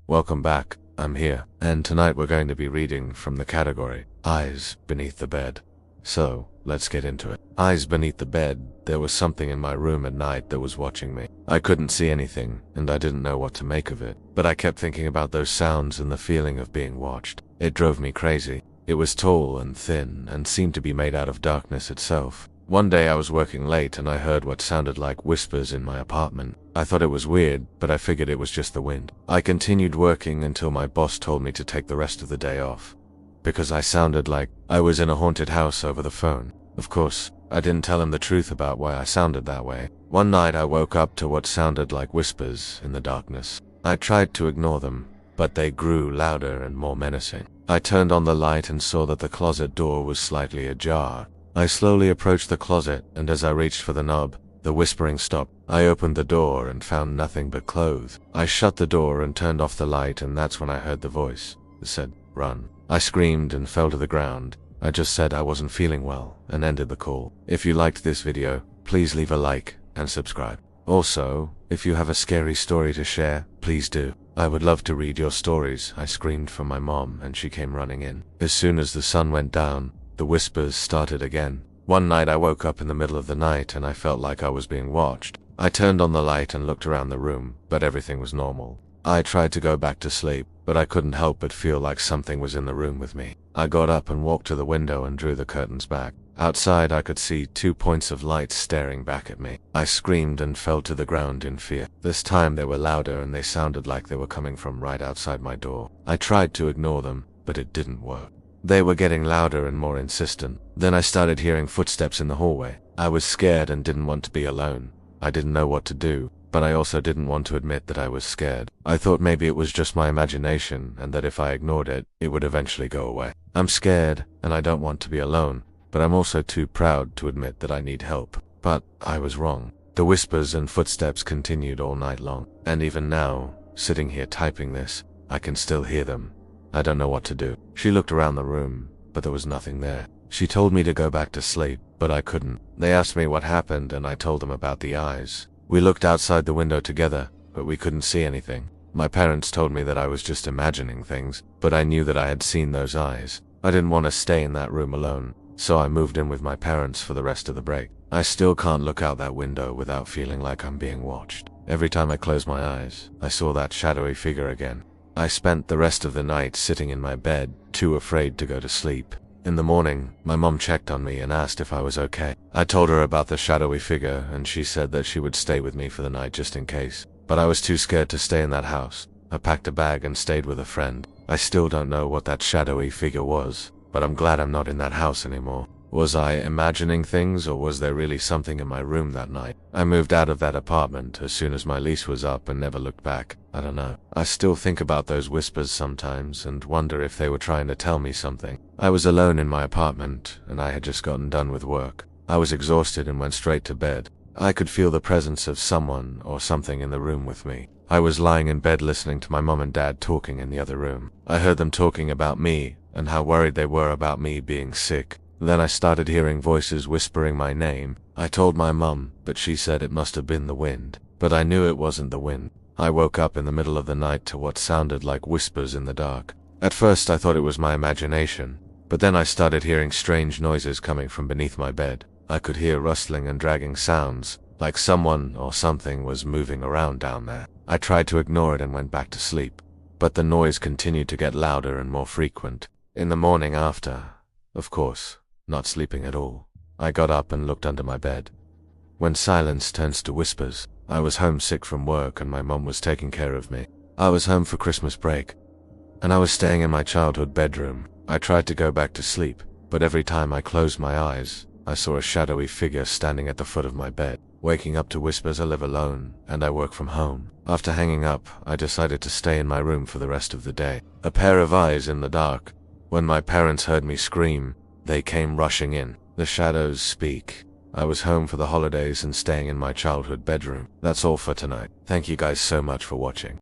Welcome back, I'm here, and tonight we're going to be reading from the category, Eyes Beneath the Bed. So, let's get into it. Eyes beneath the bed, there was something in my room at night that was watching me. I couldn't see anything, and I didn't know what to make of it, but I kept thinking about those sounds and the feeling of being watched. It drove me crazy. It was tall and thin, and seemed to be made out of darkness itself. One day I was working late and I heard what sounded like whispers in my apartment. I thought it was weird, but I figured it was just the wind. I continued working until my boss told me to take the rest of the day off, because I sounded like I was in a haunted house over the phone. Of course, I didn't tell him the truth about why I sounded that way. One night I woke up to what sounded like whispers in the darkness. I tried to ignore them, but they grew louder and more menacing. I turned on the light and saw that the closet door was slightly ajar. I slowly approached the closet, and as I reached for the knob, the whispering stopped. I opened the door and found nothing but clothes. I shut the door and turned off the light, and that's when I heard the voice. It said, "Run." I screamed and fell to the ground. I just said I wasn't feeling well and ended the call. If you liked this video, please leave a like and subscribe. Also, if you have a scary story to share, please do. I would love to read your stories. I screamed for my mom and she came running in. As soon as the sun went down, the whispers started again. One night I woke up in the middle of the night and I felt like I was being watched. I turned on the light and looked around the room, but everything was normal. I tried to go back to sleep, but I couldn't help but feel like something was in the room with me. I got up and walked to the window and drew the curtains back. Outside I could see 2 points of light staring back at me. I screamed and fell to the ground in fear. This time they were louder and they sounded like they were coming from right outside my door. I tried to ignore them, but it didn't work. They were getting louder and more insistent. Then I started hearing footsteps in the hallway. I was scared and didn't want to be alone. I didn't know what to do, but I also didn't want to admit that I was scared. I thought maybe it was just my imagination and that if I ignored it, it would eventually go away. I'm scared and I don't want to be alone, but I'm also too proud to admit that I need help. But I was wrong. The whispers and footsteps continued all night long, and even now, sitting here typing this, I can still hear them. I don't know what to do. She looked around the room, but there was nothing there. She told me to go back to sleep, but I couldn't. They asked me what happened and I told them about the eyes. We looked outside the window together, but we couldn't see anything. My parents told me that I was just imagining things, but I knew that I had seen those eyes. I didn't want to stay in that room alone, so I moved in with my parents for the rest of the break. I still can't look out that window without feeling like I'm being watched. Every time I close my eyes, I saw that shadowy figure again. I spent the rest of the night sitting in my bed, too afraid to go to sleep. In the morning, my mom checked on me and asked if I was okay. I told her about the shadowy figure and she said that she would stay with me for the night just in case. But I was too scared to stay in that house. I packed a bag and stayed with a friend. I still don't know what that shadowy figure was, but I'm glad I'm not in that house anymore. Was I imagining things, or was there really something in my room that night? I moved out of that apartment as soon as my lease was up and never looked back. I don't know. I still think about those whispers sometimes and wonder if they were trying to tell me something. I was alone in my apartment and I had just gotten done with work. I was exhausted and went straight to bed. I could feel the presence of someone or something in the room with me. I was lying in bed listening to my mom and dad talking in the other room. I heard them talking about me and how worried they were about me being sick. Then I started hearing voices whispering my name. I told my mum, but she said it must have been the wind. But I knew it wasn't the wind. I woke up in the middle of the night to what sounded like whispers in the dark. At first I thought it was my imagination, but then I started hearing strange noises coming from beneath my bed. I could hear rustling and dragging sounds, like someone or something was moving around down there. I tried to ignore it and went back to sleep, but the noise continued to get louder and more frequent. In the morning after, of course, not sleeping at all, I got up and looked under my bed. When silence turns to whispers, I was homesick from work and my mom was taking care of me. I was home for Christmas break, and I was staying in my childhood bedroom. I tried to go back to sleep, but every time I closed my eyes, I saw a shadowy figure standing at the foot of my bed. Waking up to whispers, I live alone, and I work from home. After hanging up, I decided to stay in my room for the rest of the day. A pair of eyes in the dark. When my parents heard me scream, they came rushing in. The shadows speak. I was home for the holidays and staying in my childhood bedroom. That's all for tonight. Thank you guys so much for watching.